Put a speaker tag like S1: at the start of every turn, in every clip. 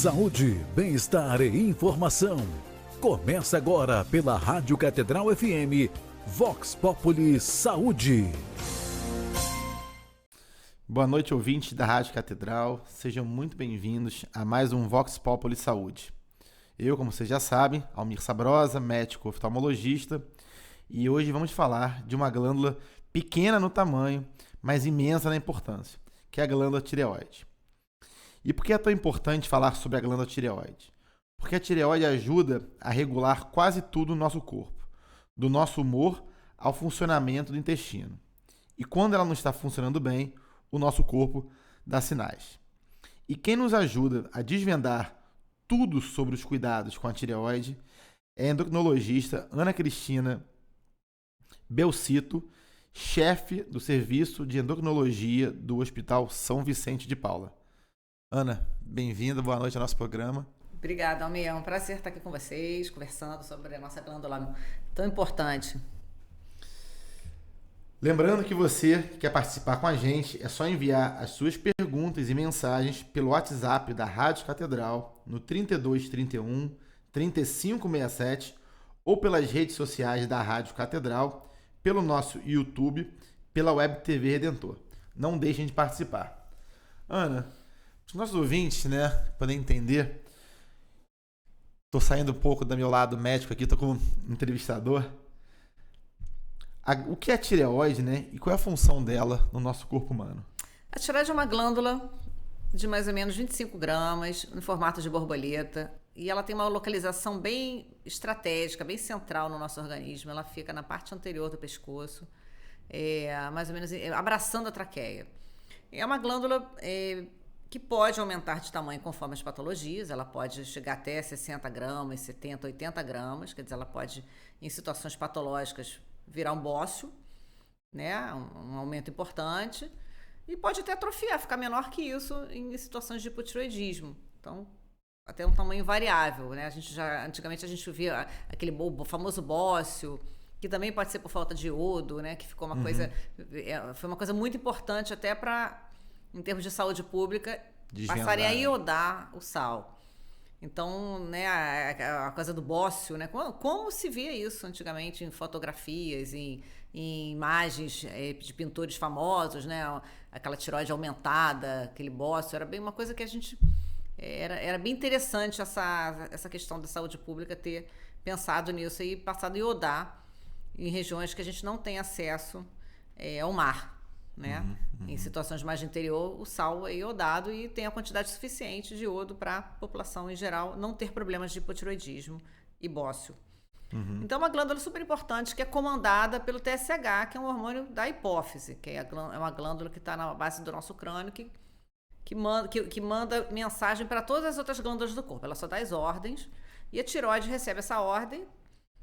S1: Saúde, bem-estar e informação. Começa agora pela Rádio Catedral FM, Vox Populi Saúde.
S2: Boa noite, ouvintes da Rádio Catedral. Sejam muito bem-vindos a mais um Vox Populi Saúde. Eu, como vocês já sabem, Almir Sabrosa, médico oftalmologista, e hoje vamos falar de uma glândula pequena no tamanho, mas imensa na importância, que é a glândula tireoide. E por que é tão importante falar sobre a glândula tireoide? Porque a tireoide ajuda a regular quase tudo no nosso corpo, do nosso humor ao funcionamento do intestino. E quando ela não está funcionando bem, o nosso corpo dá sinais. E quem nos ajuda a desvendar tudo sobre os cuidados com a tireoide é a endocrinologista Ana Cristina Belcito, chefe do Serviço de Endocrinologia do Hospital São Vicente de Paula. Ana, bem-vinda, boa noite ao nosso programa.
S3: Obrigada, Almir. É um prazer estar aqui com vocês, conversando sobre a nossa glândula tão importante.
S2: Lembrando que você quer participar com a gente, é só enviar as suas perguntas e mensagens pelo WhatsApp da Rádio Catedral no 3231 3567 ou pelas redes sociais da Rádio Catedral, pelo nosso YouTube, pela Web TV Redentor. Não deixem de participar. Ana, os nossos ouvintes, podem entender, estou saindo um pouco do meu lado médico aqui, estou como entrevistador. O que é a tireoide, e qual é a função dela no nosso corpo humano?
S3: A tireoide é uma glândula de mais ou menos 25 gramas, no formato de borboleta, e ela tem uma localização bem estratégica, bem central no nosso organismo. Ela fica na parte anterior do pescoço, mais ou menos abraçando a traqueia. É uma glândula que pode aumentar de tamanho conforme as patologias. Ela pode chegar até 60 gramas, 70, 80 gramas, quer dizer, ela pode, em situações patológicas, virar um bócio, um aumento importante, e pode até atrofiar, ficar menor que isso em situações de hipotireoidismo. Então, até um tamanho variável, antigamente a gente via aquele famoso bócio, que também pode ser por falta de iodo, que ficou uma coisa, foi uma coisa muito importante até para, em termos de saúde pública, passarem a iodar o sal. Então, a coisa do bócio, como se via isso antigamente em fotografias, em imagens de pintores famosos, aquela tireoide aumentada, aquele bócio, era bem uma coisa que a gente... Era bem interessante essa questão da saúde pública ter pensado nisso e passado a iodar em regiões que a gente não tem acesso ao mar. Em situações mais de interior, o sal é iodado e tem a quantidade suficiente de iodo para a população em geral não ter problemas de hipotireoidismo e bócio. Então, é uma glândula super importante que é comandada pelo TSH, que é um hormônio da hipófise, que é uma glândula que está na base do nosso crânio, que manda mensagem para todas as outras glândulas do corpo. Ela só dá as ordens e a tireoide recebe essa ordem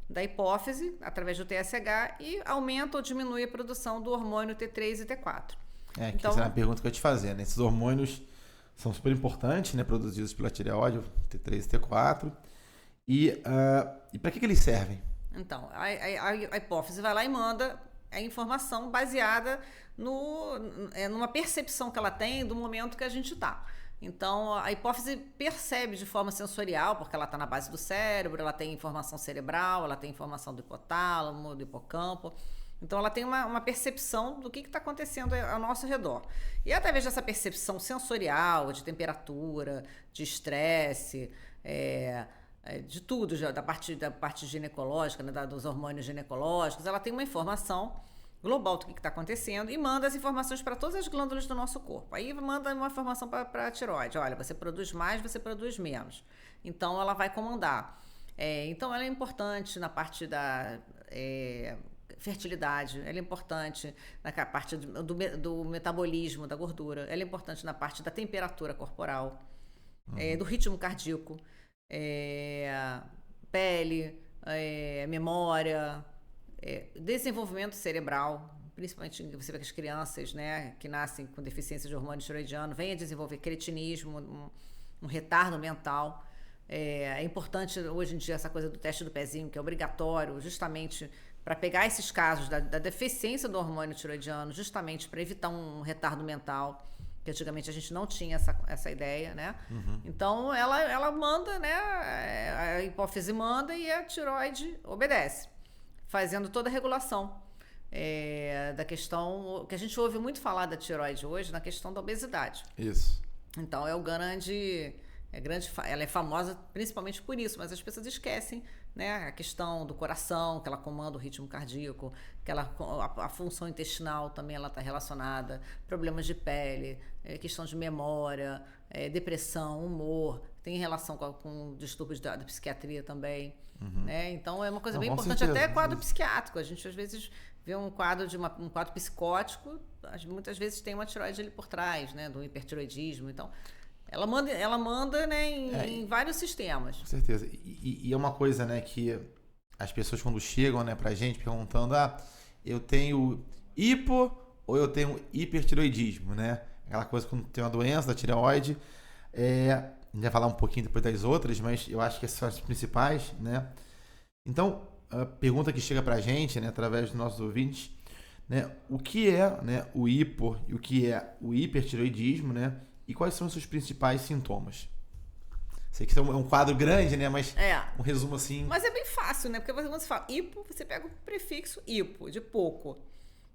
S3: da hipófise, através do TSH, e aumenta ou diminui a produção do hormônio T3 e T4.
S2: Então, essa é uma pergunta que eu ia te fazer, Esses hormônios são super importantes, produzidos pela tireoide, o T3 e T4. E para que eles servem?
S3: Então, a hipófise vai lá e manda a informação baseada numa percepção que ela tem do momento que a gente está. Então, a hipófise percebe de forma sensorial, porque ela está na base do cérebro, ela tem informação cerebral, ela tem informação do hipotálamo, do hipocampo. Então, ela tem uma percepção do que está acontecendo ao nosso redor. E através dessa percepção sensorial, de temperatura, de estresse, de tudo, da parte ginecológica, dos hormônios ginecológicos, ela tem uma informação global do que está acontecendo e manda as informações para todas as glândulas do nosso corpo. Aí manda uma informação para a tireoide. Olha, você produz mais, você produz menos. Então, ela vai comandar. Então, ela é importante na parte da fertilidade, ela é importante na parte do metabolismo da gordura, ela é importante na parte da temperatura corporal, do ritmo cardíaco, pele, memória, desenvolvimento cerebral, principalmente você vê que as crianças, que nascem com deficiência de hormônio tireoidiano, vêm a desenvolver cretinismo, um retardo mental. É importante hoje em dia essa coisa do teste do pezinho, que é obrigatório, justamente para pegar esses casos da deficiência do hormônio tireoidiano, justamente para evitar um retardo mental. que antigamente a gente não tinha essa ideia, né? Então, ela manda, né? A hipófise manda e a tireoide obedece, fazendo toda a regulação da questão, que a gente ouve muito falar da tireoide hoje, na questão da obesidade.
S2: Isso.
S3: Então, ela é famosa principalmente por isso, mas as pessoas esquecem, né, a questão do coração, que ela comanda o ritmo cardíaco, que a função intestinal também ela está relacionada, problemas de pele, questão de memória, depressão, humor, tem relação com distúrbios da psiquiatria também. Né? Então é uma coisa bem importante, certeza. Até quadro psiquiátrico. A gente às vezes vê um quadro psicótico, muitas vezes tem uma tireoide ali por trás, né, do hipertireoidismo. Então ela manda, né, em vários sistemas.
S2: Com certeza. E é uma coisa, né, que as pessoas quando chegam, né, pra gente perguntando, eu tenho hipo ou eu tenho hipertireoidismo, né? Aquela coisa quando tem uma doença da tireoide. A gente vai falar um pouquinho depois das outras, mas eu acho que essas são as principais, né? Então, a pergunta que chega pra gente, né, através dos nossos ouvintes, né, o que é, né, o hipo e o que é o hipertireoidismo, né? E quais são os seus principais sintomas? Sei que é um quadro grande, né? Mas um resumo assim...
S3: Mas é bem fácil, né? Porque quando você fala hipo, você pega o prefixo hipo, de pouco.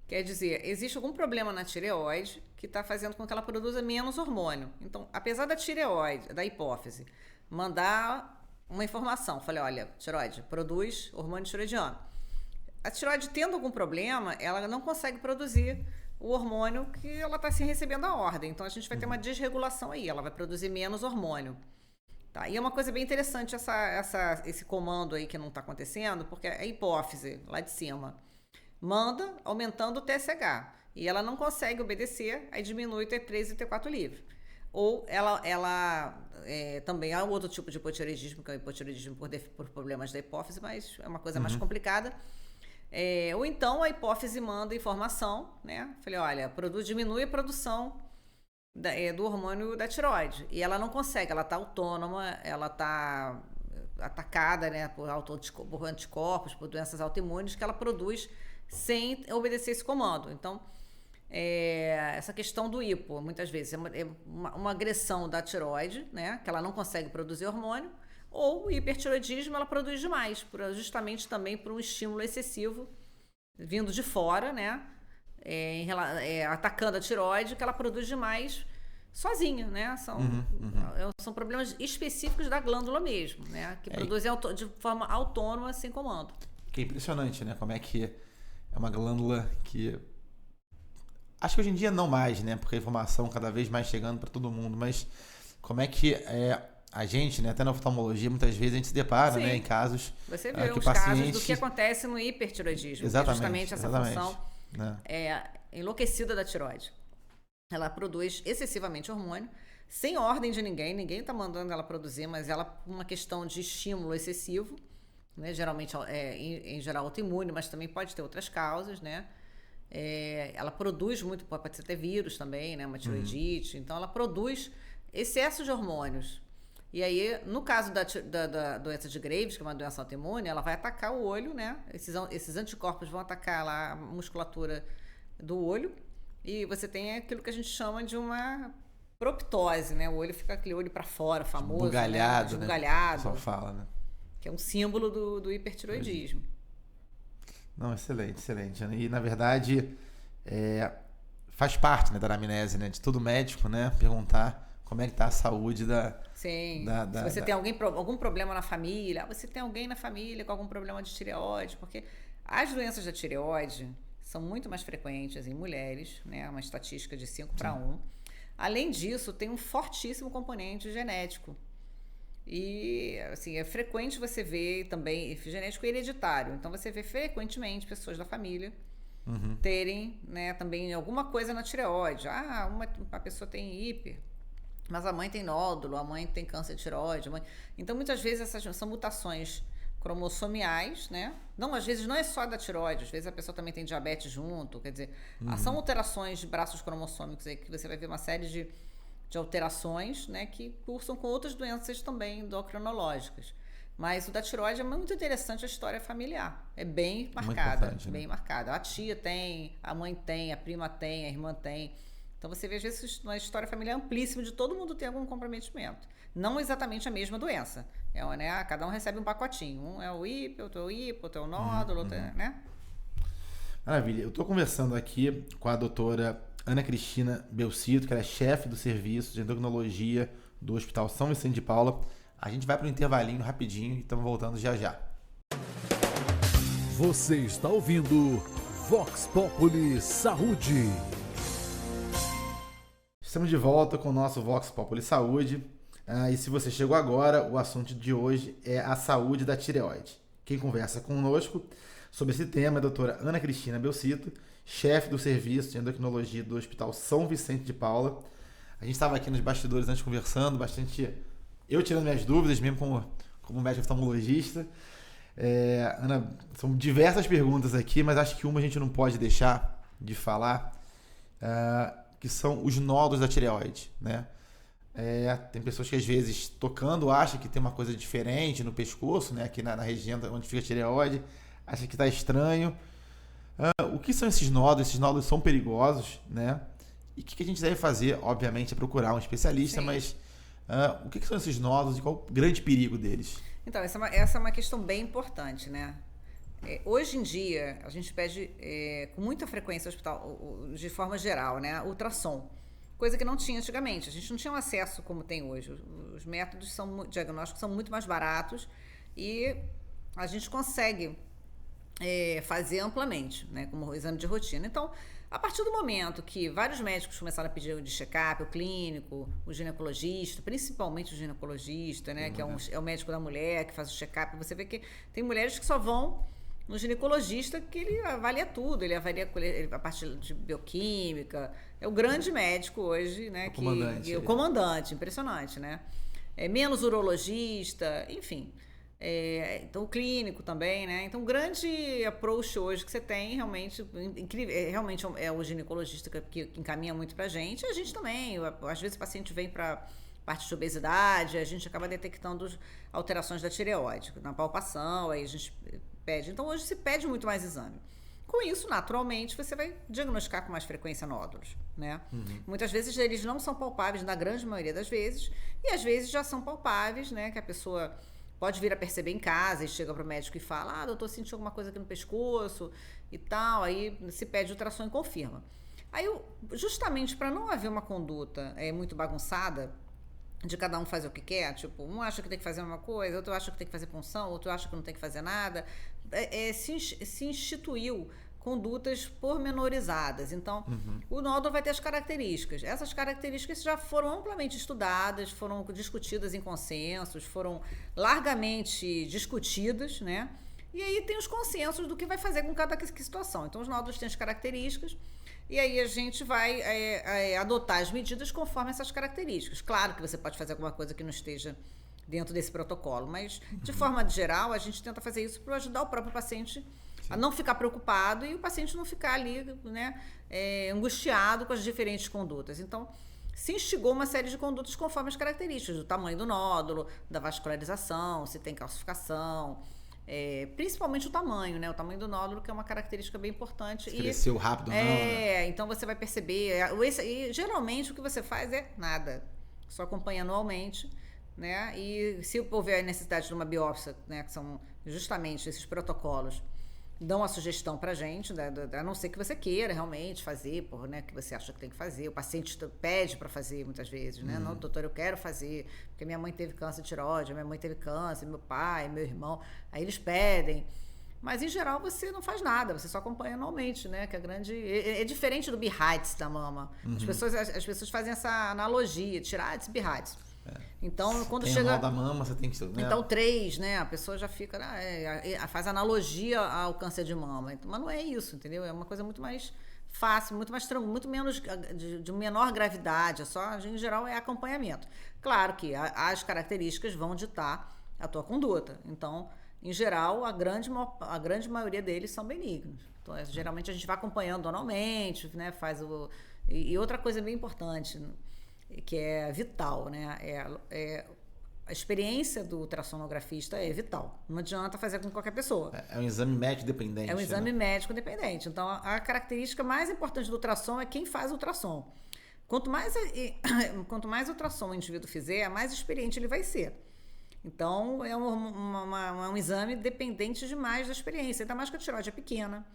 S3: Quer dizer, existe algum problema na tireoide que está fazendo com que ela produza menos hormônio. Então, apesar da tireoide, da hipófise, mandar uma informação, falei, olha, tireoide, produz hormônio tireoidiano. A tireoide tendo algum problema, ela não consegue produzir o hormônio que ela está recebendo a ordem. Então, a gente vai ter uma desregulação aí, ela vai produzir menos hormônio. Tá? E é uma coisa bem interessante esse comando aí que não está acontecendo, porque a hipófise, lá de cima, manda aumentando o TSH. E ela não consegue obedecer, aí diminui o T3 e o T4 livre. Ou ela também há outro tipo de hipotireoidismo, que é o hipotireoidismo por problemas da hipófise, mas é uma coisa mais complicada. Ou então a hipófise manda informação, né? Falei, olha, diminui a produção do hormônio da tireoide. E ela não consegue, ela está autônoma, ela está atacada, né, por anticorpos, por doenças autoimunes que ela produz sem obedecer esse comando. Então, essa questão do hipo, muitas vezes, é uma agressão da tireoide, né, que ela não consegue produzir hormônio, ou o hipertireoidismo, ela produz demais, justamente também por um estímulo excessivo vindo de fora, né, atacando a tireoide, que ela produz demais sozinha, né? São problemas específicos da glândula mesmo, né, que produzem de forma autônoma, sem comando.
S2: Que é impressionante, né, como é que é uma glândula que... Acho que hoje em dia não mais, né? Porque a informação cada vez mais chegando para todo mundo. Mas como é que a gente, né? Até na oftalmologia, muitas vezes a gente se depara, né? Em casos...
S3: Você vê os casos do que acontece no hipertireoidismo.
S2: Exatamente.
S3: Que é justamente essa função enlouquecida da tireoide. Ela produz excessivamente hormônio, sem ordem de ninguém está mandando ela produzir, mas ela, uma questão de estímulo excessivo, né? Geralmente, em geral, autoimune, mas também pode ter outras causas, né? Ela produz muito, pode ter até vírus também, né? Uma tireoidite, então ela produz excesso de hormônios. E aí, no caso da doença de Graves, que é uma doença autoimune, ela vai atacar o olho, né? Esses anticorpos vão atacar lá a musculatura do olho, e você tem aquilo que a gente chama de uma proptose, né? O olho fica aquele olho para fora, famoso,
S2: bugalhado,
S3: né? Bugalhado,
S2: só fala, né?
S3: Que é um símbolo do hipertireoidismo.
S2: Não, excelente. E, na verdade, faz parte, né, da anamnese, né, de todo médico, né, perguntar como é que está a saúde da...
S3: Sim, se você tem algum problema na família, você tem alguém na família com algum problema de tireoide, porque as doenças da tireoide são muito mais frequentes em mulheres, né, uma estatística de 5:1. Além disso, tem um fortíssimo componente genético. E, assim, é frequente você ver também genético e hereditário. Então, você vê frequentemente pessoas da família terem, né, também alguma coisa na tireoide. Uma pessoa tem hiper, mas a mãe tem nódulo, a mãe tem câncer de tireoide. Então, muitas vezes, essas são mutações cromossomiais, né? Não, às vezes não é só da tireoide, às vezes a pessoa também tem diabetes junto, quer dizer, são alterações de braços cromossômicos aí que você vai ver uma série de alterações, né, que cursam com outras doenças também endocrinológicas. Mas o da tireoide é muito interessante, a história familiar. É bem marcada, bem marcada. A tia tem, a mãe tem, a prima tem, a irmã tem. Então você vê às vezes uma história familiar amplíssima de todo mundo ter algum comprometimento. Não exatamente a mesma doença. Né? Cada um recebe um pacotinho. Um é o IP, outro é o IPO, outro é o nódulo, outro é, né?
S2: Maravilha. Eu estou conversando aqui com a doutora Ana Cristina Belcito, que ela é chefe do serviço de endocrinologia do Hospital São Vicente de Paula. A gente vai para um intervalinho rapidinho e estamos voltando já já.
S1: Você está ouvindo Vox Populi Saúde.
S2: Estamos de volta com o nosso Vox Populi Saúde. E se você chegou agora, o assunto de hoje é a saúde da tireoide. Quem conversa conosco sobre esse tema é a doutora Ana Cristina Belcito, chefe do serviço de endocrinologia do Hospital São Vicente de Paula. A gente estava aqui nos bastidores antes conversando, bastante... Eu tirando minhas dúvidas, mesmo como médico oftalmologista. Ana, são diversas perguntas aqui, mas acho que uma a gente não pode deixar de falar, que são os nódulos da tireoide, né? Tem pessoas que às vezes tocando acham que tem uma coisa diferente no pescoço, né? Aqui na região onde fica a tireoide, acha que está estranho. O que são esses nódulos? Esses nódulos são perigosos, né? E o que a gente deve fazer? Obviamente é procurar um especialista, sim, mas o que são esses nódulos e qual o grande perigo deles?
S3: Então, essa é uma questão bem importante, né? Hoje em dia, a gente pede com muita frequência ao hospital, de forma geral, né, ultrassom, coisa que não tinha antigamente. A gente não tinha um acesso como tem hoje. Os métodos diagnósticos são muito mais baratos e a gente consegue fazer amplamente, né, como exame de rotina. Então, a partir do momento que vários médicos começaram a pedir de check-up, o clínico, o ginecologista, principalmente o ginecologista, né, que é o médico da mulher que faz o check-up, você vê que tem mulheres que só vão no ginecologista, que ele avalia tudo, ele avalia a parte de bioquímica, é o grande médico hoje, né? O comandante, impressionante, né? Menos urologista, enfim. Então, o clínico também, né? Então, o grande approach hoje que você tem, realmente, incrível, realmente é o ginecologista que encaminha muito pra gente, e a gente também, às vezes o paciente vem para parte de obesidade, a gente acaba detectando alterações da tireoide, na palpação, aí a gente pede. Então, hoje se pede muito mais exame. Com isso, naturalmente, você vai diagnosticar com mais frequência nódulos, né? Muitas vezes eles não são palpáveis, na grande maioria das vezes, e às vezes já são palpáveis, né? Que a pessoa pode vir a perceber em casa e chega para o médico e fala, doutor, senti alguma coisa aqui no pescoço e tal, aí se pede ultrassom e confirma. Aí, justamente para não haver uma conduta muito bagunçada, de cada um fazer o que quer, tipo, um acha que tem que fazer uma coisa, outro acha que tem que fazer punção, outro acha que não tem que fazer nada, se instituiu condutas pormenorizadas. Então, o nódulo vai ter as características. Essas características já foram amplamente estudadas, foram discutidas em consensos, foram largamente discutidas, né? E aí tem os consensos do que vai fazer com cada situação. Então, os nódulos têm as características, e aí a gente vai adotar as medidas conforme essas características. Claro que você pode fazer alguma coisa que não esteja dentro desse protocolo, mas de forma geral a gente tenta fazer isso para ajudar o próprio paciente a não ficar preocupado e o paciente não ficar ali, né, angustiado com as diferentes condutas. Então, se instigou uma série de condutas conforme as características, do tamanho do nódulo, da vascularização, se tem calcificação, principalmente o tamanho, né? O tamanho do nódulo, que é uma característica bem importante.
S2: Se cresceu rápido ou não, né?
S3: Então você vai perceber. E geralmente o que você faz é nada. Só acompanha anualmente, né? E se houver necessidade de uma biópsia, né? Que são justamente esses protocolos, dão a sugestão pra gente, né? A não ser que você queira realmente fazer, né? Que você acha que tem que fazer. O paciente pede para fazer muitas vezes, né? Não, doutor, eu quero fazer, porque minha mãe teve câncer de tireoide, minha mãe teve câncer, meu pai, meu irmão. Aí eles pedem. Mas, em geral, você não faz nada, você só acompanha anualmente, né? Que é grande... É diferente do BIHATS da mama. As pessoas fazem essa analogia, tirar BIHATS. Então, quando
S2: tem
S3: chega...
S2: o da mama, você tem que... Né?
S3: Então, 3, né? A pessoa já fica... faz analogia ao câncer de mama. Mas não é isso, entendeu? É uma coisa muito mais fácil, muito mais tranquilo, muito menos... de menor gravidade. Em geral, é acompanhamento. Claro que as características vão ditar a tua conduta. Então, em geral, a grande maioria deles são benignos. Então, geralmente, a gente vai acompanhando anualmente, né? Faz o... E outra coisa bem importante, que é vital, né? A experiência do ultrassonografista é vital. Não adianta fazer com qualquer pessoa.
S2: É um exame médico dependente.
S3: É um exame médico dependente. Então, a característica mais importante do ultrassom é quem faz o ultrassom. Quanto mais ultrassom o indivíduo fizer, mais experiente ele vai ser. Então, é um exame dependente demais da experiência, ainda mais que a tireoide é pequena,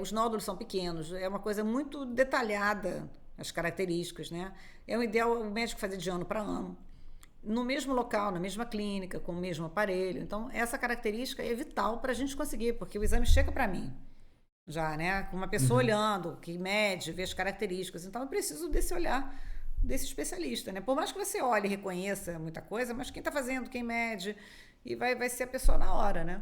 S3: os nódulos são pequenos, é uma coisa muito detalhada, as características, né? É o ideal o médico fazer de ano para ano, no mesmo local, na mesma clínica, com o mesmo aparelho. Então, essa característica é vital para a gente conseguir, porque o exame chega para mim, já, né? Com uma pessoa olhando, que mede, vê as características. Então, eu preciso desse olhar desse especialista, né? Por mais que você olhe e reconheça muita coisa, mas quem está fazendo, quem mede, e vai ser a pessoa na hora, né?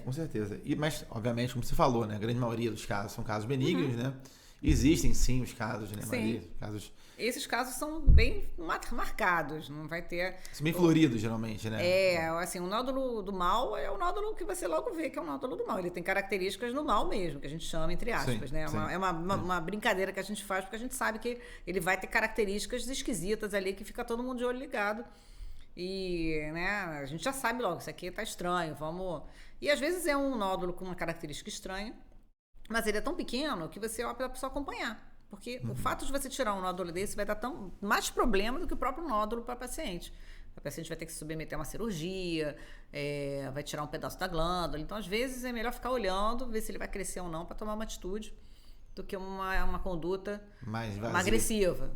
S2: Com certeza. Mas, obviamente, como você falou, né? A grande maioria dos casos são casos benignos, né? Existem, sim, os casos, né, Maria? Casos...
S3: Esses casos são bem marcados, não vai ter...
S2: São bem floridos, geralmente, né?
S3: Assim, o nódulo do mal é o nódulo que você logo vê que é o nódulo do mal. Ele tem características do mal mesmo, que a gente chama entre aspas, né? É uma brincadeira que a gente faz, porque a gente sabe que ele vai ter características esquisitas ali, que fica todo mundo de olho ligado. E, né, a gente já sabe logo, isso aqui tá estranho, vamos... E às vezes é um nódulo com uma característica estranha, mas ele é tão pequeno que você opta para só acompanhar. Porque o fato de você tirar um nódulo desse vai dar mais problema do que o próprio nódulo para a paciente. A paciente vai ter que se submeter a uma cirurgia, vai tirar um pedaço da glândula. Então, às vezes, é melhor ficar olhando, ver se ele vai crescer ou não, para tomar uma atitude, do que uma conduta mais agressiva.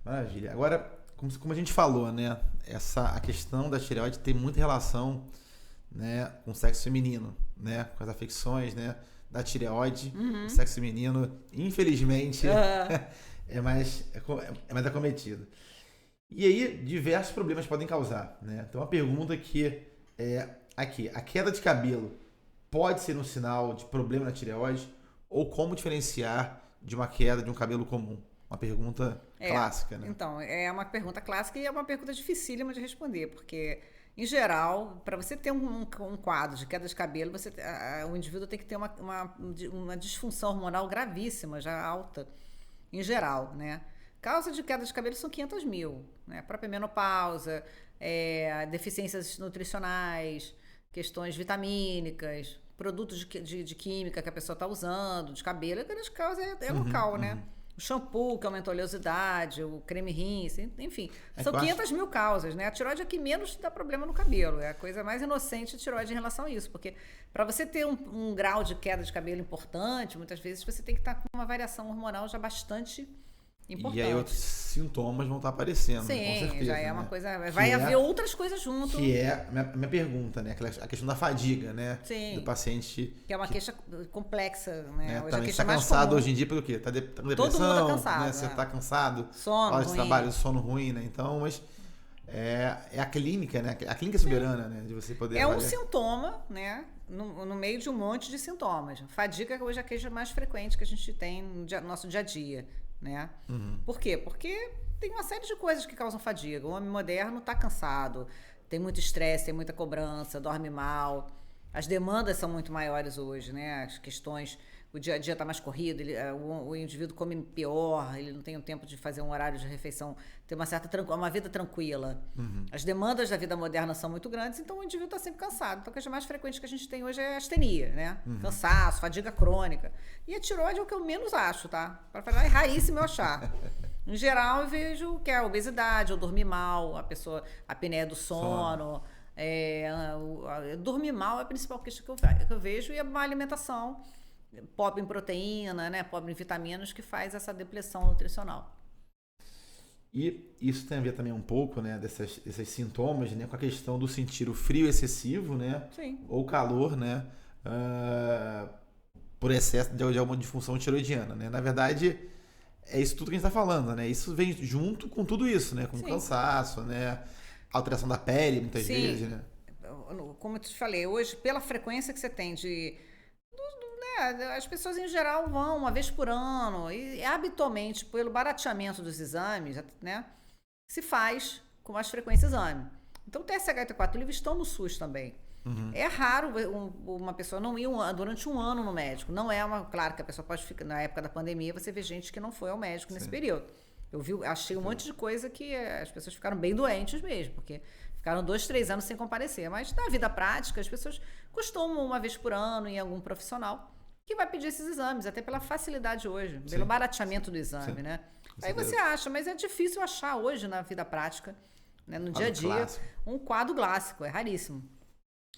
S2: Maravilha. Agora, como a gente falou, né? A questão da tireoide tem muita relação, né, com o sexo feminino, né? Com as afecções, né? Da tireoide, o sexo feminino, infelizmente, é mais acometido. E aí, diversos problemas podem causar, né? Então, a pergunta que é aqui, a queda de cabelo pode ser um sinal de problema na tireoide ou como diferenciar de uma queda de um cabelo comum? Uma pergunta clássica, né?
S3: Então, é uma pergunta clássica e é uma pergunta dificílima de responder, porque... Em geral, para você ter um quadro de queda de cabelo, o indivíduo tem que ter uma disfunção hormonal gravíssima, já alta, em geral, né? Causa de queda de cabelo são 500 mil, né? A própria menopausa, deficiências nutricionais, questões vitamínicas, produtos de química que a pessoa está usando, de cabelo, a grande causa é local, né? O shampoo que aumentou a oleosidade, o creme rinse, enfim. São 500 mil causas, né? A tireoide é que menos dá problema no cabelo. É a coisa mais inocente de tireoide em relação a isso. Porque para você ter um grau de queda de cabelo importante, muitas vezes você tem que estar com uma variação hormonal já bastante importante.
S2: E aí outros sintomas vão estar aparecendo,
S3: sim,
S2: com certeza.
S3: Já é uma coisa... Vai haver outras coisas junto.
S2: Que é a minha pergunta, né? A questão da fadiga, né?
S3: Sim.
S2: Do paciente...
S3: Que é uma queixa complexa, né?
S2: Hoje está cansado hoje em dia pelo quê? Tá com depressão,
S3: todo mundo tá cansado,
S2: né? Você está cansado.
S3: Sono
S2: hora de
S3: ruim.
S2: trabalho, sono ruim, né? Então, mas... É a clínica, né? A clínica soberana, né? De você poder...
S3: É um sintoma, né? No meio de um monte de sintomas. Fadiga hoje é a queixa mais frequente que a gente tem no nosso dia a dia, né? Por quê? Porque tem uma série de coisas que causam fadiga. O homem moderno está cansado, tem muito estresse, tem muita cobrança, dorme mal. As demandas são muito maiores hoje, né? As questões... O dia a dia está mais corrido, o indivíduo come pior, ele não tem o tempo de fazer um horário de refeição, ter uma vida tranquila. As demandas da vida moderna são muito grandes, então o indivíduo está sempre cansado. Então a coisa mais frequente que a gente tem hoje é a astenia, né? Cansaço, fadiga crônica. E a tireoide é o que eu menos acho, tá? Para falar, é raríssimo eu achar. Em geral, eu vejo que é a obesidade, ou dormir mal, a apneia do sono. Dormir mal é a principal queixa que eu vejo, e a má alimentação, pobre em proteína, né, pobre em vitaminas, que faz essa depressão nutricional.
S2: E isso tem a ver também um pouco, né, desses sintomas, né, com a questão do sentir o frio excessivo, né?
S3: Sim.
S2: Ou calor, né? Por excesso de alguma disfunção tiroidiana, né? Na verdade, é isso tudo que a gente está falando, né? Isso vem junto com tudo isso, né? Com
S3: Sim.
S2: Cansaço, né? Alteração da pele, muitas
S3: Sim.
S2: vezes, né?
S3: Como eu te falei, hoje, pela frequência que você tem as pessoas em geral vão uma vez por ano e habitualmente, pelo barateamento dos exames, né, se faz com mais frequência exame. Então, o TSH e o T4 livre estão no SUS também. É raro uma pessoa não ir durante um ano no médico. Não é claro que a pessoa pode ficar, na época da pandemia, você vê gente que não foi ao médico nesse período. Achei um monte de coisa que as pessoas ficaram bem doentes mesmo, porque ficaram 2, 3 anos sem comparecer. Mas na vida prática, as pessoas costumam uma vez por ano ir em algum profissional que vai pedir esses exames, até pela facilidade hoje, pelo barateamento do exame, né? Aí você acha, mas é difícil achar hoje na vida prática, né, no dia a dia, um quadro clássico, é raríssimo.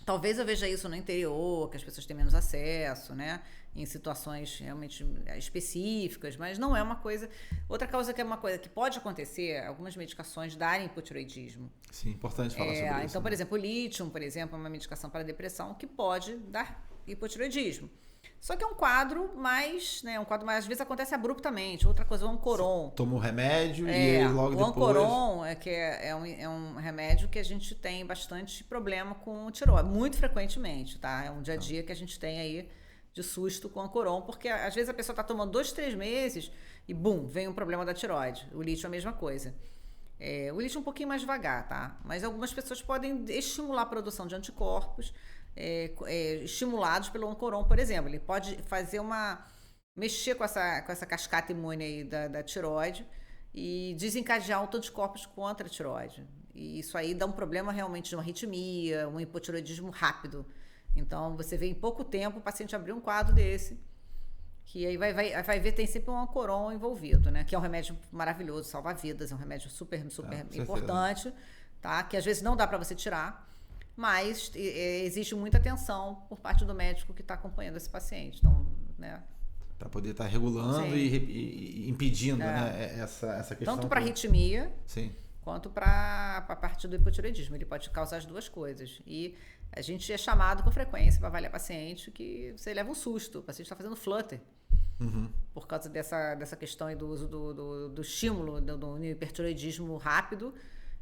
S3: Talvez eu veja isso no interior, que as pessoas têm menos acesso, né? Em situações realmente específicas, mas não é uma coisa... Outra causa que é uma coisa que pode acontecer, algumas medicações darem hipotiroidismo.
S2: Sim, importante falar sobre isso.
S3: Então, por exemplo, o lítio, por exemplo, é uma medicação para depressão que pode dar hipotiroidismo. Só que é um quadro mais, né? Um quadro mais, às vezes acontece abruptamente. Outra coisa, o Ancoron.
S2: Toma um remédio e logo depois...
S3: O Ancoron é um remédio que a gente tem bastante problema com tireoide, muito frequentemente, tá? É um dia a dia que a gente tem aí de susto com o Ancoron, porque às vezes a pessoa está tomando 2, 3 meses e, bum, vem um problema da tireoide. O lítio é a mesma coisa. O lítio é um pouquinho mais devagar, tá? Mas algumas pessoas podem estimular a produção de anticorpos estimulados pelo Ancoron, por exemplo. Ele pode mexer com essa cascata imune aí da tireoide e desencadear anticorpos contra a tireoide. E isso aí dá um problema realmente de uma arritmia, um hipotiroidismo rápido. Então, você vê em pouco tempo o paciente abrir um quadro desse, que aí vai ver, tem sempre um Ancoron envolvido, né? Que é um remédio maravilhoso, salva vidas, é um remédio super importante, tá? Que às vezes não dá para você tirar, mas existe muita atenção por parte do médico que está acompanhando esse paciente. Então, né?
S2: Para poder estar regulando e impedindo, né, essa questão.
S3: Tanto para arritmia,
S2: sim,
S3: quanto para a parte do hipotiroidismo. Ele pode causar as duas coisas. E a gente é chamado com frequência para avaliar paciente que você leva um susto. O paciente está fazendo flutter. Por causa dessa questão aí do uso do estímulo, do hipertiroidismo rápido,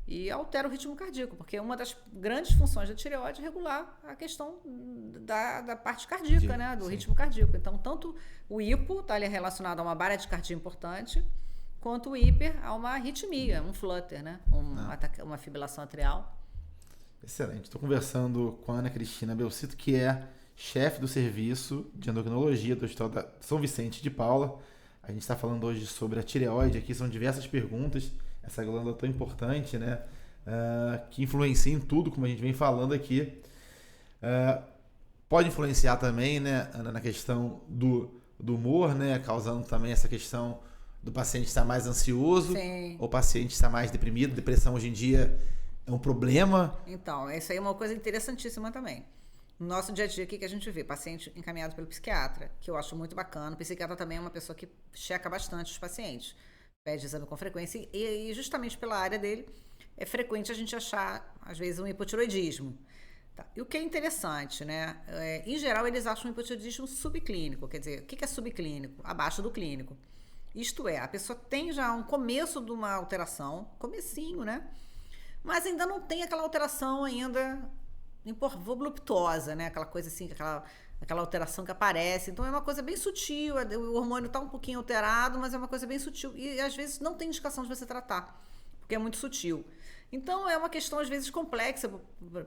S3: e altera o ritmo cardíaco, porque uma das grandes funções da tireoide é regular a questão da parte cardíaca, né? Do ritmo cardíaco. Então, tanto o hipo está ali relacionado a uma baradicardia importante, quanto o hiper a uma arritmia, um flutter, né? Uma fibrilação atrial.
S2: Excelente. Estou conversando com a Ana Cristina Belcito, que é chefe do serviço de endocrinologia do Hospital da São Vicente de Paula. A gente está falando hoje sobre a tireoide. Aqui são diversas perguntas. Essa glândula tão importante, né? Que influencia em tudo, como a gente vem falando aqui. Pode influenciar também, né, Ana, na questão do humor, né? Causando também essa questão do paciente estar mais ansioso.
S3: Sim.
S2: Ou o paciente estar mais deprimido. Depressão hoje em dia é um problema.
S3: Então, isso aí é uma coisa interessantíssima também. No nosso dia a dia aqui que a gente vê, paciente encaminhado pelo psiquiatra, que eu acho muito bacana. O psiquiatra também é uma pessoa que checa bastante os pacientes. Pede exame com frequência e justamente pela área dele é frequente a gente achar, às vezes, um hipotiroidismo. Tá. E o que é interessante, né? Em geral, eles acham um hipotiroidismo subclínico. Quer dizer, o que é subclínico? Abaixo do clínico. Isto é, a pessoa tem já um começo de uma alteração, comecinho, né? Mas ainda não tem aquela alteração ainda voluptuosa, né? Aquela coisa assim, aquela alteração que aparece. Então, é uma coisa bem sutil. O hormônio está um pouquinho alterado, mas é uma coisa bem sutil. E, às vezes, não tem indicação de você tratar, porque é muito sutil. Então, é uma questão, às vezes, complexa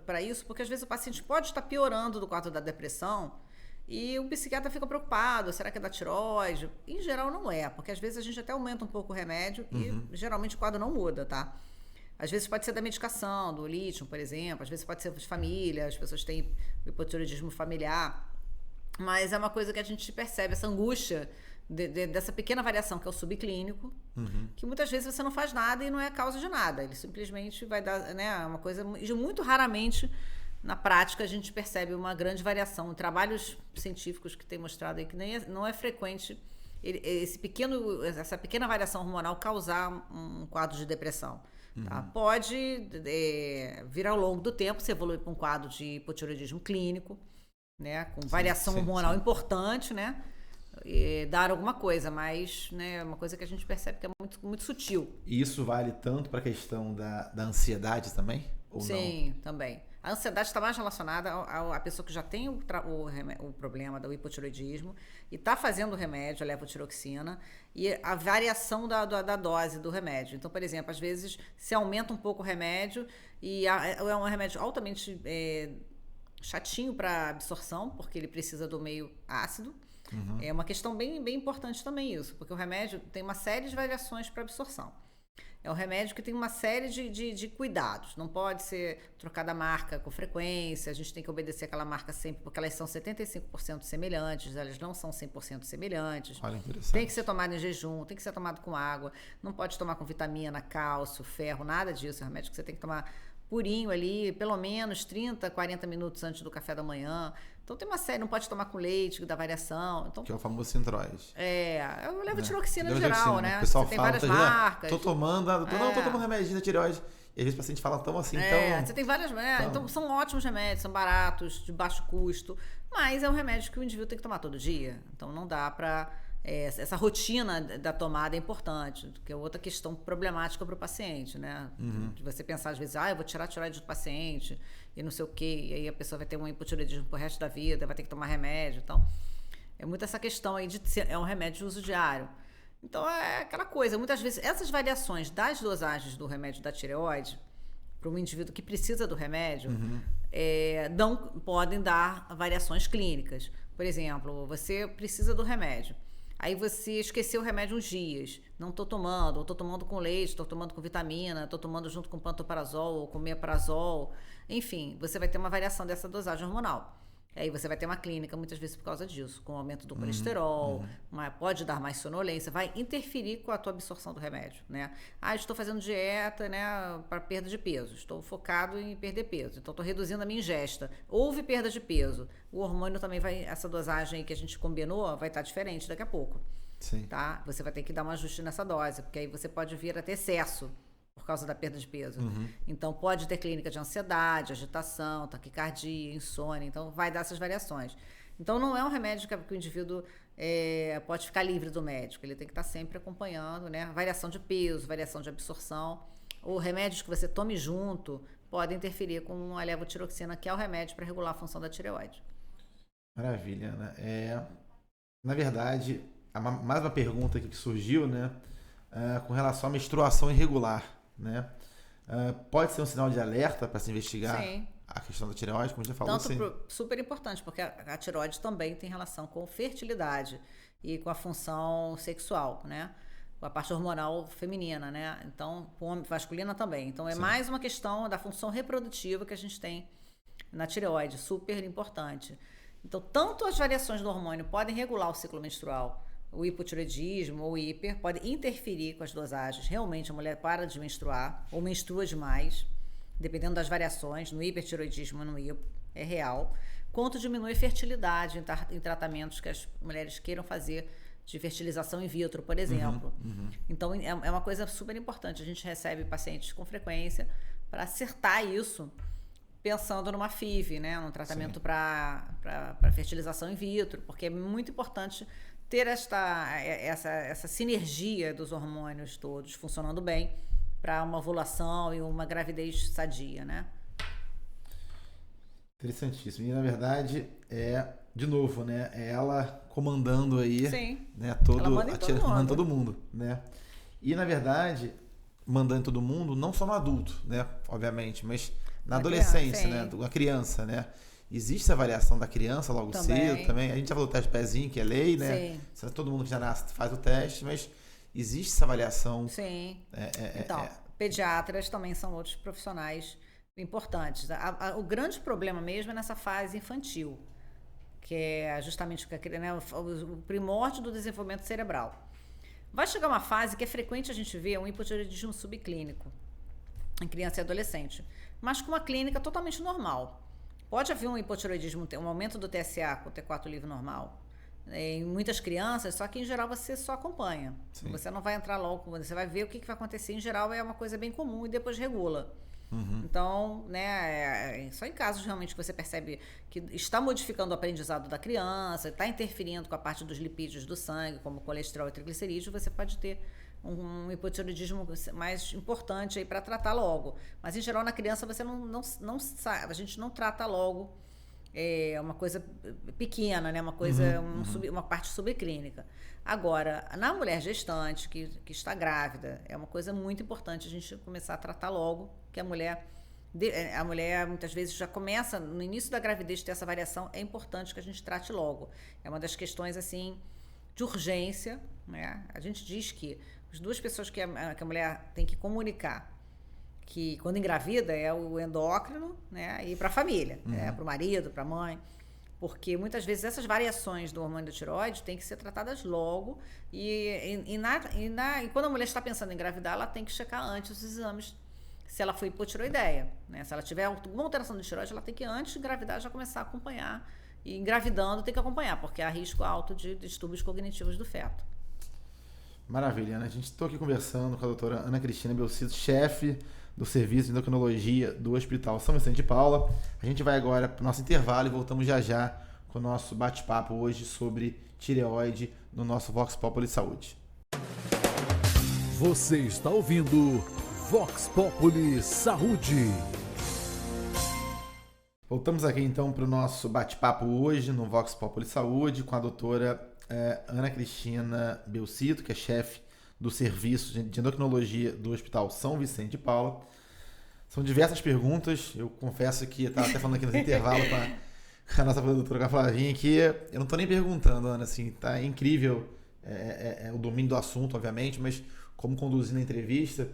S3: para isso, porque, às vezes, o paciente pode estar piorando do quadro da depressão e o psiquiatra fica preocupado. Será que é da tireoide? Em geral, não é, porque, às vezes, a gente até aumenta um pouco o remédio e, geralmente, o quadro não muda, tá? Às vezes pode ser da medicação, do lítio, por exemplo. Às vezes pode ser de família, as pessoas têm hipotiroidismo familiar. Mas é uma coisa que a gente percebe, essa angústia dessa pequena variação, que é o subclínico, que muitas vezes você não faz nada e não é causa de nada. Ele simplesmente vai dar, né, uma coisa... E muito raramente, na prática, a gente percebe uma grande variação. Trabalhos científicos que têm mostrado aí que não é frequente essa pequena variação hormonal causar um quadro de depressão. Tá? Pode vir ao longo do tempo, você evolui para um quadro de hipotiroidismo clínico, né, com variação hormonal importante, né, e dar alguma coisa, mas, né, é uma coisa que a gente percebe que é muito, muito sutil.
S2: E isso vale tanto para a questão da ansiedade também? Ou
S3: Sim,
S2: não?
S3: também. A ansiedade está mais relacionada à pessoa que já tem o problema do hipotiroidismo e está fazendo o remédio, a levotiroxina, e a variação da dose do remédio. Então, por exemplo, às vezes se aumenta um pouco o remédio e é um remédio altamente chatinho para absorção, porque ele precisa do meio ácido. É uma questão bem, bem importante também isso, porque o remédio tem uma série de variações para absorção. é um remédio que tem uma série de cuidados. Não pode ser trocada a marca com frequência, a gente tem que obedecer aquela marca sempre, porque elas são 75% semelhantes, elas não são 100% semelhantes.
S2: Olha, interessante.
S3: Tem que ser tomado em jejum, tem que ser tomado com água, não pode tomar com vitamina, cálcio, ferro, nada disso. É um remédio que você tem que tomar purinho ali, pelo menos 30, 40 minutos antes do café da manhã. Então tem uma série, não pode tomar com leite, que dá variação. Então,
S2: que é o famoso Sintroid.
S3: Eu levo tiroxina em geral, né?
S2: O pessoal
S3: você tem
S2: fala,
S3: várias marcas.
S2: Tô tomando, não, tô tomando remedinho da tireoide. E às vezes o paciente fala tão assim,
S3: você tem várias. Então são ótimos remédios, são baratos, de baixo custo, mas é um remédio que o indivíduo tem que tomar todo dia. Então não dá para. Essa rotina da tomada é importante, que é outra questão problemática para o paciente, né? De você pensar às vezes, eu vou tirar a tireoide do paciente e não sei o quê, e aí a pessoa vai ter um hipotireoidismo pro resto da vida, vai ter que tomar remédio. Então, é muito essa questão aí é um remédio de uso diário. Então, é aquela coisa, muitas vezes, essas variações das dosagens do remédio da tireoide, para um indivíduo que precisa do remédio, podem dar variações clínicas. Por exemplo, você precisa do remédio. Aí você esqueceu o remédio uns dias, não estou tomando, ou estou tomando com leite, estou tomando com vitamina, estou tomando junto com pantoprazol ou com meprazol. Enfim, você vai ter uma variação dessa dosagem hormonal. Aí você vai ter uma clínica, muitas vezes por causa disso, com o aumento do colesterol, pode dar mais sonolência, vai interferir com a tua absorção do remédio, né? Estou fazendo dieta, né, para perda de peso, estou focado em perder peso, então estou reduzindo a minha ingesta. Houve perda de peso, o hormônio também essa dosagem aí que a gente combinou vai estar diferente daqui a pouco.
S2: Sim.
S3: Tá? Você vai ter que dar um ajuste nessa dose, porque aí você pode vir a ter excesso por causa da perda de peso. Então, pode ter clínica de ansiedade, agitação, taquicardia, insônia. Então, vai dar essas variações. Então, não é um remédio que o indivíduo pode ficar livre do médico. Ele tem que estar sempre acompanhando, né? Variação de peso, variação de absorção. Ou remédios que você tome junto podem interferir com a levotiroxina, que é o remédio para regular a função da tireoide.
S2: Maravilha, né? Na verdade, mais uma pergunta aqui que surgiu, né? Com relação à menstruação irregular, né? Pode ser um sinal de alerta para se investigar a questão da tireoide, como já falou.
S3: Super importante, porque a tireoide também tem relação com fertilidade e com a função sexual, né? Com a parte hormonal feminina, né? Então, masculina também. Então, mais uma questão da função reprodutiva que a gente tem na tireoide, super importante. Então, tanto as variações do hormônio podem regular o ciclo menstrual, o hipotireoidismo ou o hiper pode interferir com as dosagens. Realmente a mulher para de menstruar ou menstrua demais, dependendo das variações, no hipertireoidismo e no hipo, é real. Quanto diminui a fertilidade em tratamentos que as mulheres queiram fazer de fertilização in vitro, por exemplo. Então é uma coisa super importante. A gente recebe pacientes com frequência para acertar isso, pensando numa FIV, né? Num tratamento para fertilização in vitro, porque é muito importante ter essa sinergia dos hormônios todos funcionando bem para uma ovulação e uma gravidez sadia, né?
S2: Interessantíssimo. E, na verdade, de novo, né? É ela comandando aí, né? Mandando todo mundo, né? E, na verdade, mandando todo mundo, não só no adulto, né? Obviamente, mas na adolescência, né? A criança, né? Existe essa variação da criança logo cedo também. A gente já falou do teste do pezinho, que é lei, né? Todo mundo que já nasce faz o teste, mas existe essa variação.
S3: Sim. Pediatras também são outros profissionais importantes. O grande problema mesmo é nessa fase infantil, que é justamente o primórdio do desenvolvimento cerebral. Vai chegar uma fase que é frequente a gente ver um hipotireoidismo subclínico em criança e adolescente, mas com uma clínica totalmente normal. Pode haver um hipotireoidismo, um aumento do TSH com o T4 livre normal em muitas crianças, só que em geral você só acompanha. Sim. Você não vai entrar logo, você vai ver o que vai acontecer. Em geral é uma coisa bem comum e depois regula. Então, né, só em casos realmente que você percebe que está modificando o aprendizado da criança, está interferindo com a parte dos lipídios do sangue, como colesterol e triglicerídeos, você pode ter um hipotireoidismo mais importante aí para tratar logo. Mas em geral na criança você não sabe, a gente não trata logo uma coisa pequena, né? Uma coisa, uma parte subclínica. Agora, na mulher gestante que está grávida, é uma coisa muito importante a gente começar a tratar logo, que a mulher muitas vezes já começa no início da gravidez ter essa variação, é importante que a gente trate logo. É uma das questões assim de urgência, né? A gente diz que as duas pessoas que a mulher tem que comunicar, que quando engravida é o endócrino, né, e para a família, né, para o marido, para a mãe, porque muitas vezes essas variações do hormônio da tireoide têm que ser tratadas logo e quando a mulher está pensando em engravidar, ela tem que checar antes os exames, se ela for hipotireoideia, né, se ela tiver alguma alteração de tireoide, ela tem que antes de engravidar já começar a acompanhar, e engravidando tem que acompanhar, porque há risco alto de distúrbios cognitivos do feto.
S2: Maravilha, Ana. A gente está aqui conversando com a doutora Ana Cristina Belcito, chefe do Serviço de Endocrinologia do Hospital São Vicente de Paula. A gente vai agora para o nosso intervalo e voltamos já com o nosso bate-papo hoje sobre tireoide no nosso Vox Populi Saúde.
S1: Você está ouvindo Vox Populi Saúde.
S2: Voltamos aqui então para o nosso bate-papo hoje no Vox Populi Saúde com a doutora Ana Cristina Belcito, que é chefe do Serviço de Endocrinologia do Hospital São Vicente de Paula. São diversas perguntas, eu confesso que eu estava até falando aqui no intervalo com a nossa produtora, com a Flavinha, que eu não estou nem perguntando, Ana, assim, tá incrível o domínio do assunto, obviamente, mas como conduzir na entrevista,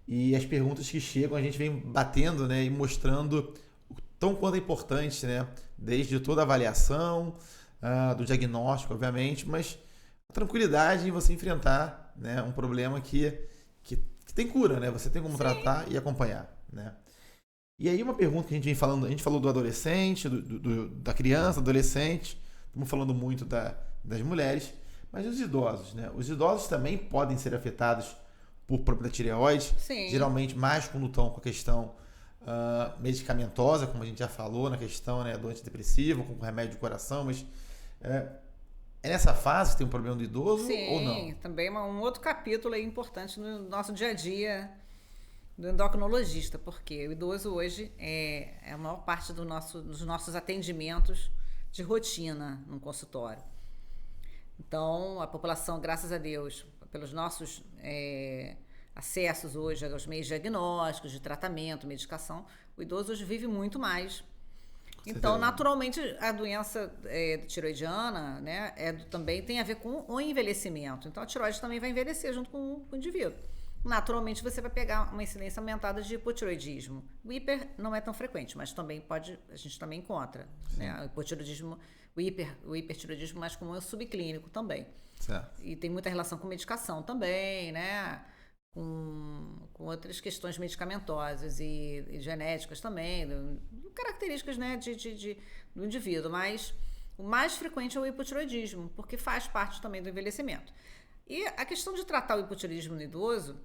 S2: e as perguntas que chegam a gente vem batendo, né, e mostrando o tão quanto é importante, né, desde toda a avaliação, do diagnóstico, obviamente, mas a tranquilidade em você enfrentar, né, um problema que tem cura, né? Você tem como tratar e acompanhar, né? E aí uma pergunta que a gente vem falando, a gente falou do adolescente, da criança, adolescente, estamos falando muito das mulheres, mas os idosos, né? Os idosos também podem ser afetados por problema da tireoide, geralmente mais quando estão com a questão medicamentosa, como a gente já falou, na questão, né, do antidepressivo, com remédio de coração, mas é nessa fase que tem um problema do idoso ou não?
S3: Sim, também um outro capítulo aí importante no nosso dia a dia do endocrinologista, porque o idoso hoje é a maior parte dos nossos atendimentos de rotina no consultório. Então, a população, graças a Deus, pelos nossos acessos hoje aos meios diagnósticos, de tratamento, medicação, o idoso hoje vive muito mais. Então, naturalmente, a doença tiroidiana, né, também tem a ver com o envelhecimento. Então, a tiroide também vai envelhecer junto com o indivíduo. Naturalmente, você vai pegar uma incidência aumentada de hipotiroidismo. O hiper não é tão frequente, mas também a gente também encontra, né, o hipotiroidismo, o hipertiroidismo mais comum é o subclínico também.
S2: Certo.
S3: E tem muita relação com medicação também, né? Com outras questões medicamentosas e genéticas também, características, né, do indivíduo, mas o mais frequente é o hipotiroidismo, porque faz parte também do envelhecimento. E a questão de tratar o hipotiroidismo no idoso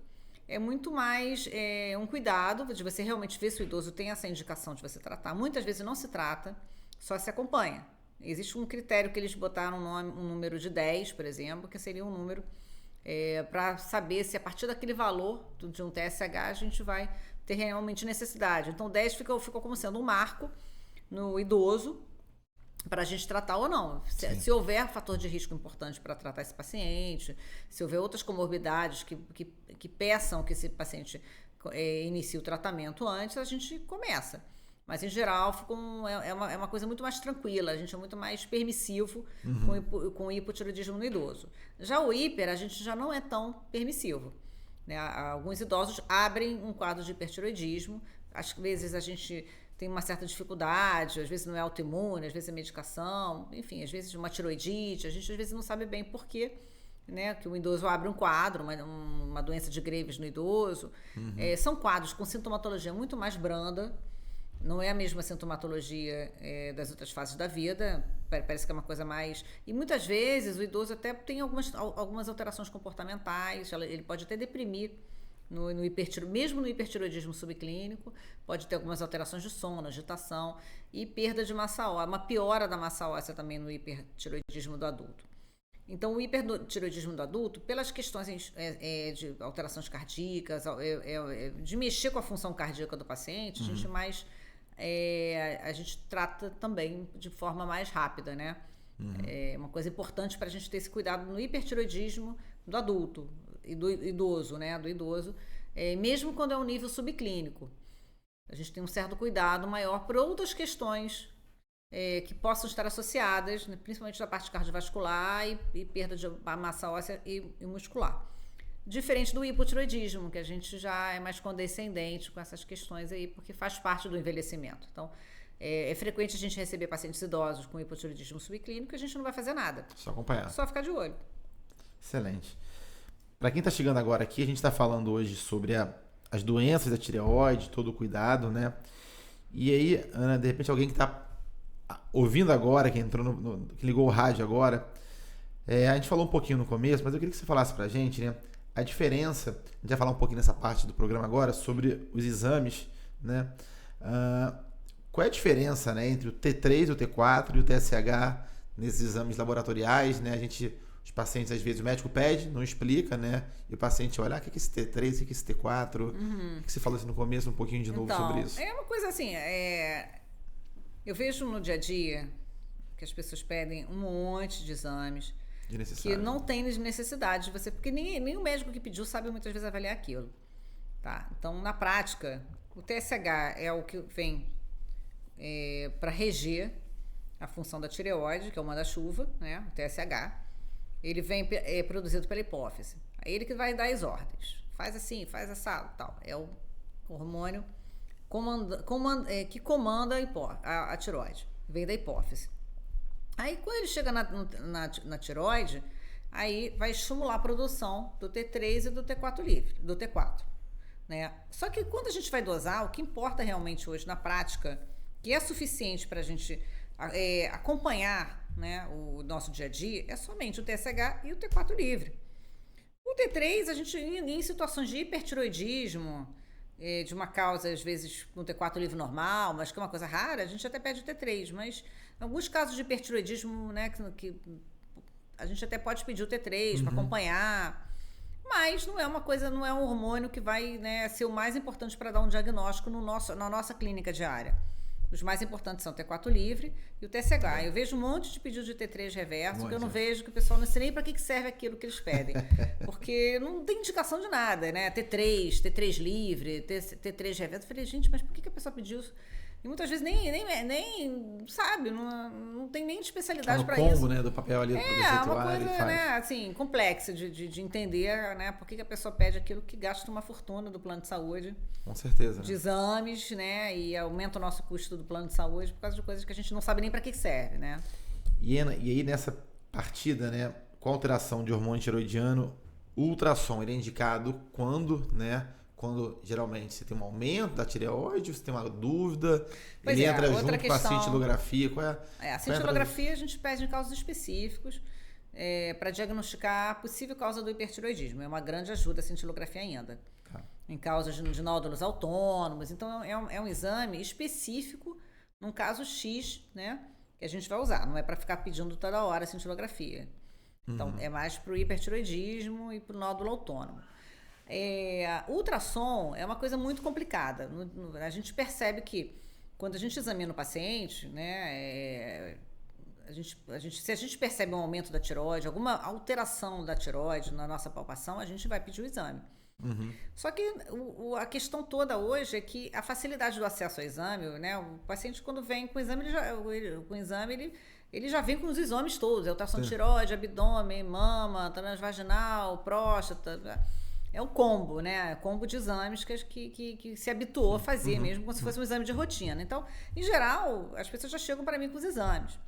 S3: é muito mais um cuidado de você realmente ver se o idoso tem essa indicação de você tratar. Muitas vezes não se trata, só se acompanha. Existe um critério que eles botaram um número de 10, por exemplo, que seria um número para saber se a partir daquele valor de um TSH a gente vai ter realmente necessidade. Então 10 ficou como sendo um marco no idoso para a gente tratar ou não. Se houver fator de risco importante para tratar esse paciente, se houver outras comorbidades que peçam que esse paciente inicie o tratamento antes, a gente começa. Mas, em geral, é uma coisa muito mais tranquila, a gente é muito mais permissivo com o hipotiroidismo no idoso. Já o hiper, a gente já não é tão permissivo, né? Alguns idosos abrem um quadro de hipertiroidismo, às vezes a gente tem uma certa dificuldade, às vezes não é autoimune, às vezes é medicação, enfim, às vezes uma tiroidite, a gente às vezes não sabe bem por quê, né, que o idoso abre um quadro, uma doença de Graves no idoso. São quadros com sintomatologia muito mais branda, não é a mesma sintomatologia das outras fases da vida, parece que é uma coisa mais... E muitas vezes o idoso até tem algumas alterações comportamentais, ele pode até deprimir, mesmo no hipertiroidismo subclínico, pode ter algumas alterações de sono, agitação e perda de massa óssea, uma piora da massa óssea também no hipertiroidismo do adulto. Então, o hipertiroidismo do adulto, pelas questões de alterações cardíacas, de mexer com a função cardíaca do paciente, a gente trata também de forma mais rápida, né? É uma coisa importante para a gente ter esse cuidado no hipertiroidismo do adulto e do idoso, né? Do idoso, mesmo quando é um nível subclínico. A gente tem um certo cuidado maior por outras questões que possam estar associadas, né, principalmente da parte cardiovascular e perda de massa óssea e muscular. Diferente do hipotireoidismo, que a gente já é mais condescendente com essas questões aí, porque faz parte do envelhecimento. Então, é frequente a gente receber pacientes idosos com hipotireoidismo subclínico e a gente não vai fazer nada.
S2: Só acompanhar.
S3: Só ficar de olho.
S2: Excelente. Para quem está chegando agora aqui, a gente está falando hoje sobre as doenças da tireoide, todo o cuidado, né? E aí, Ana, de repente alguém que está ouvindo agora, que entrou que ligou o rádio agora, a gente falou um pouquinho no começo, mas eu queria que você falasse para a gente, né? A diferença, a gente vai falar um pouquinho nessa parte do programa agora, sobre os exames, né? Qual é a diferença, né, entre o T3, o T4 e o TSH nesses exames laboratoriais, né? Os pacientes, às vezes, o médico pede, não explica, né? E o paciente olha, o que é esse T3, o que é esse T4? O que você falou assim no começo, um pouquinho de novo sobre isso?
S3: É uma coisa assim, eu vejo no dia a dia que as pessoas pedem um monte de exames que não tem necessidade de você, porque nem o médico que pediu sabe muitas vezes avaliar aquilo, tá? Então, na prática, o TSH é o que vem para reger a função da tireoide, que é o manda-chuva, né? O TSH. Ele vem produzido pela hipófise. É ele que vai dar as ordens. Faz assim, faz assado, tal. É o hormônio que comanda a tireoide. Vem da hipófise. Aí, quando ele chega na tireoide, aí vai estimular a produção do T3 e do T4 livre, do T4. Né? Só que quando a gente vai dosar, o que importa realmente hoje na prática, que é suficiente para a gente acompanhar, né, o nosso dia a dia, é somente o TSH e o T4 livre. O T3, a gente, em situações de hipertireoidismo, de uma causa, às vezes, no T4 livre normal, mas que é uma coisa rara, a gente até pede o T3, mas em alguns casos de hipertireoidismo, né, que a gente até pode pedir o T3 para acompanhar, mas não é uma coisa, não é um hormônio que vai, né, ser o mais importante para dar um diagnóstico na nossa clínica diária. Os mais importantes são o T4 livre e o TSH. Eu vejo um monte de pedido de T3 reverso, que eu não vejo, que o pessoal não sei nem para que serve aquilo que eles pedem. Porque não tem indicação de nada, né? T3 livre, T3 reverso. Eu falei, gente, mas por que a pessoa pediu isso? E muitas vezes nem sabe, não tem nem especialidade para isso.
S2: O combo, né, do papel ali do
S3: receituário. É uma coisa, né, assim, complexa de entender, né, por que a pessoa pede aquilo que gasta uma fortuna do plano de saúde.
S2: Com certeza.
S3: De exames, né, e aumenta o nosso custo do plano de saúde por causa de coisas que a gente não sabe nem para que serve, né.
S2: E aí nessa partida, né, com a alteração de hormônio tiroidiano, o ultrassom ele é indicado quando, né, quando geralmente você tem um aumento da tireoide, você tem uma dúvida, ele entra junto com a cintilografia.
S3: A cintilografia a gente pede em casos específicos para diagnosticar a possível causa do hipertireoidismo. É uma grande ajuda a cintilografia ainda. Em causas de nódulos autônomos. Então, é um exame específico num caso X, né, que a gente vai usar. Não é para ficar pedindo toda hora a cintilografia. Então, é mais para o hipertireoidismo e para o nódulo autônomo. Ultrassom é uma coisa muito complicada. A gente percebe que quando a gente examina o paciente, né, se a gente percebe um aumento da tireoide, alguma alteração da tireoide na nossa palpação, a gente vai pedir o exame. Só que a questão toda hoje é que a facilidade do acesso ao exame, né, o paciente quando vem com o exame, ele já vem com os exames todos, ultrassom de tireoide, abdômen, mama, transvaginal, próstata. É o combo, né? Combo de exames que se habituou a fazer, mesmo como se fosse um exame de rotina. Então, em geral, as pessoas já chegam para mim com os exames.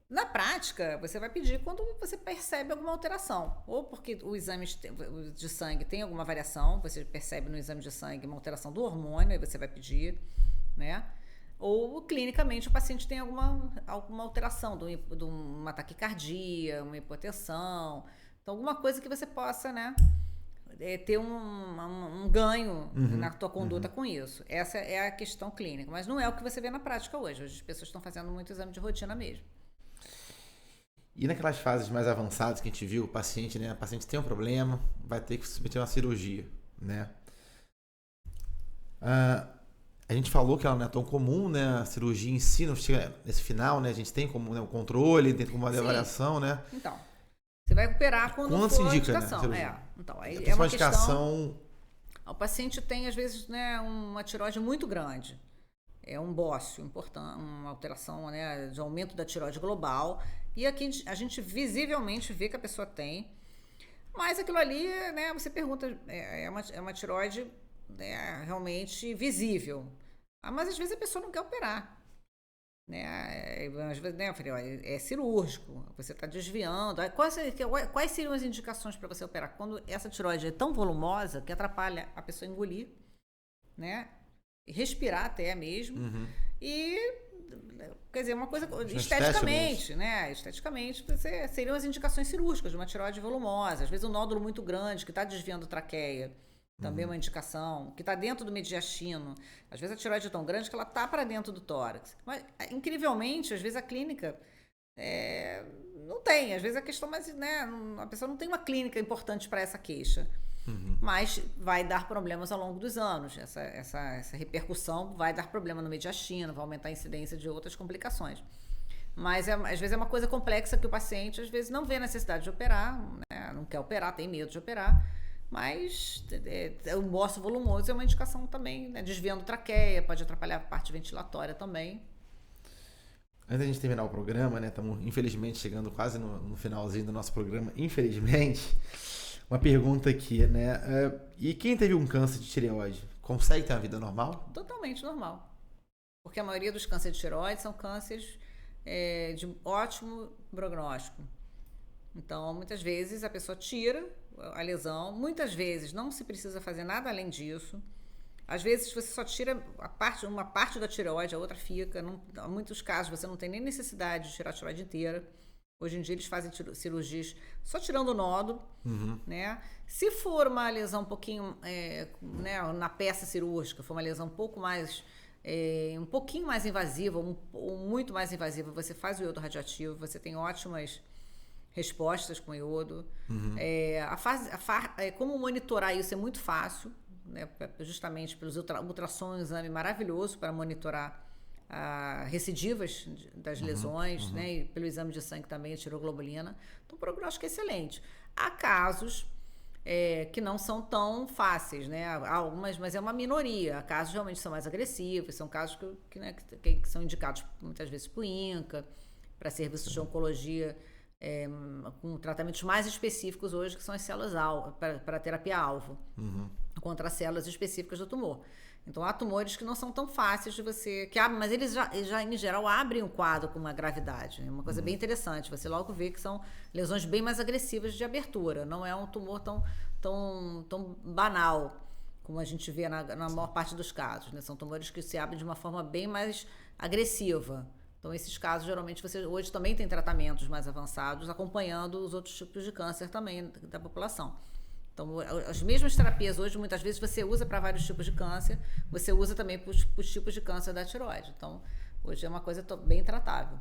S3: Na prática, você vai pedir quando você percebe alguma alteração. Ou porque o exame de sangue tem alguma variação, você percebe no exame de sangue uma alteração do hormônio, aí você vai pedir, né? Ou, clinicamente, o paciente tem alguma alteração de uma taquicardia, uma hipotensão. Então, alguma coisa que você possa, né, ter um ganho na tua conduta com isso. Essa é a questão clínica. Mas não é o que você vê na prática hoje. Hoje as pessoas estão fazendo muito exame de rotina mesmo.
S2: E naquelas fases mais avançadas que a gente viu, o paciente tem um problema, vai ter que submeter uma cirurgia, né? A gente falou que ela não é tão comum, né? A cirurgia em si, não chega nesse final, né? A gente tem como, né, o controle, tem como uma avaliação, né?
S3: Então, você vai operar quando for a indicação.
S2: Né?
S3: Então,
S2: aí
S3: é uma
S2: questão...
S3: O paciente tem, às vezes, né, uma tireoide muito grande. É um bócio importante, uma alteração, né, de aumento da tireoide global. E aqui a gente visivelmente vê que a pessoa tem. Mas aquilo ali, né, você pergunta, é uma tireoide, né, realmente visível. Mas às vezes a pessoa não quer operar. Né? Às vezes, né, eu falei, olha, é cirúrgico, você está desviando. Quais seriam as indicações para você operar? Quando essa tireoide é tão volumosa que atrapalha a pessoa engolir, né? Respirar até mesmo. E, quer dizer, uma coisa esteticamente, né? Esteticamente, seriam as indicações cirúrgicas de uma tireoide volumosa. Às vezes um nódulo muito grande que está desviando traqueia. Também é uma indicação, que está dentro do mediastino. Às vezes a tireoide é tão grande que ela está para dentro do tórax. Mas, incrivelmente, às vezes a clínica não tem. Às vezes a questão, né, a pessoa não tem uma clínica importante para essa queixa. Mas vai dar problemas ao longo dos anos. Essa repercussão vai dar problema no mediastino, vai aumentar a incidência de outras complicações. Mas às vezes é uma coisa complexa que o paciente às vezes não vê necessidade de operar, né, não quer operar, tem medo de operar. Mas o morso volumoso é uma indicação também, né? Desviando traqueia, pode atrapalhar a parte ventilatória também.
S2: Antes da gente terminar o programa, né? Estamos infelizmente chegando quase no finalzinho do nosso programa. Infelizmente, uma pergunta aqui, né? E quem teve um câncer de tireoide, consegue ter uma vida normal?
S3: Totalmente normal. Porque a maioria dos cânceres de tireoide são cânceres de ótimo prognóstico. Então, muitas vezes a pessoa tira a lesão, muitas vezes não se precisa fazer nada além disso. Às vezes você só tira uma parte da tireoide, a outra fica. Em muitos casos você não tem nem necessidade de tirar a tireoide inteira. Hoje em dia eles fazem cirurgias só tirando o nódulo, né? Se for uma lesão um pouquinho, né, na peça cirúrgica, for uma lesão um pouquinho mais invasiva, ou muito mais invasiva, você faz o iodo radioativo, você tem ótimas respostas com iodo. Como monitorar isso é muito fácil, né? Justamente pelos ultrassom, um exame maravilhoso para monitorar recidivas das lesões, né? E pelo exame de sangue também, a tiroglobulina. Então o prognóstico é excelente. Há casos que não são tão fáceis, né? Há algumas, mas é uma minoria. Há casos realmente são mais agressivos, são casos que são indicados muitas vezes por INCA, para serviços de oncologia, com tratamentos mais específicos hoje, que são as células-alvo, para terapia-alvo, contra as células específicas do tumor. Então, há tumores que não são tão fáceis de você... mas eles já, em geral, abrem o quadro com uma gravidade. É uma coisa bem interessante. Você logo vê que são lesões bem mais agressivas de abertura. Não é um tumor tão banal, como a gente vê na maior parte dos casos, né? São tumores que se abrem de uma forma bem mais agressiva. Então, esses casos, geralmente, você hoje também tem tratamentos mais avançados, acompanhando os outros tipos de câncer também da população. Então, as mesmas terapias hoje, muitas vezes, você usa para vários tipos de câncer, você usa também para os tipos de câncer da tireoide. Então, hoje é uma coisa bem tratável.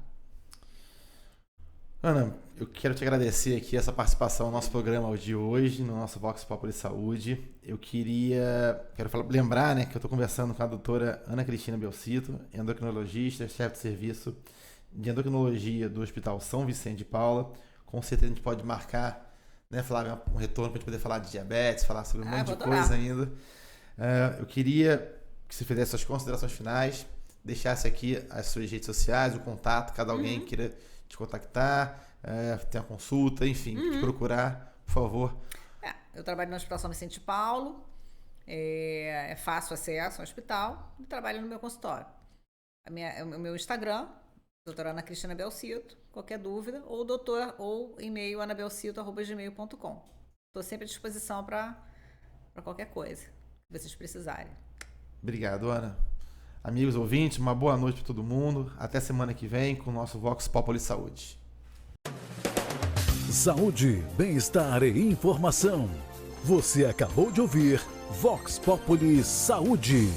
S2: Ana, eu quero te agradecer aqui essa participação no nosso programa de hoje, no nosso Vox Populi Saúde. Eu quero lembrar, né, que eu estou conversando com a doutora Ana Cristina Belcito, endocrinologista, chefe de serviço de endocrinologia do Hospital São Vicente de Paula. Com certeza a gente pode marcar, né, Flávia, um retorno para a gente poder falar de diabetes, falar sobre um monte de coisa ainda. Eu queria que você fizesse suas considerações finais, deixasse aqui as suas redes sociais, o contato, caso alguém queira te contactar, ter uma consulta, enfim, te procurar, por favor.
S3: Eu trabalho no Hospital São Vicente de Paulo, é fácil acesso ao hospital, e trabalho no meu consultório. O meu Instagram, doutora Ana Cristina Belcito, qualquer dúvida, ou e-mail anabelcito@gmail.com. Estou sempre à disposição para qualquer coisa que vocês precisarem.
S2: Obrigado, Ana. Amigos ouvintes, uma boa noite para todo mundo. Até semana que vem com o nosso Vox Populi Saúde.
S1: Saúde, bem-estar e informação. Você acabou de ouvir Vox Populi Saúde.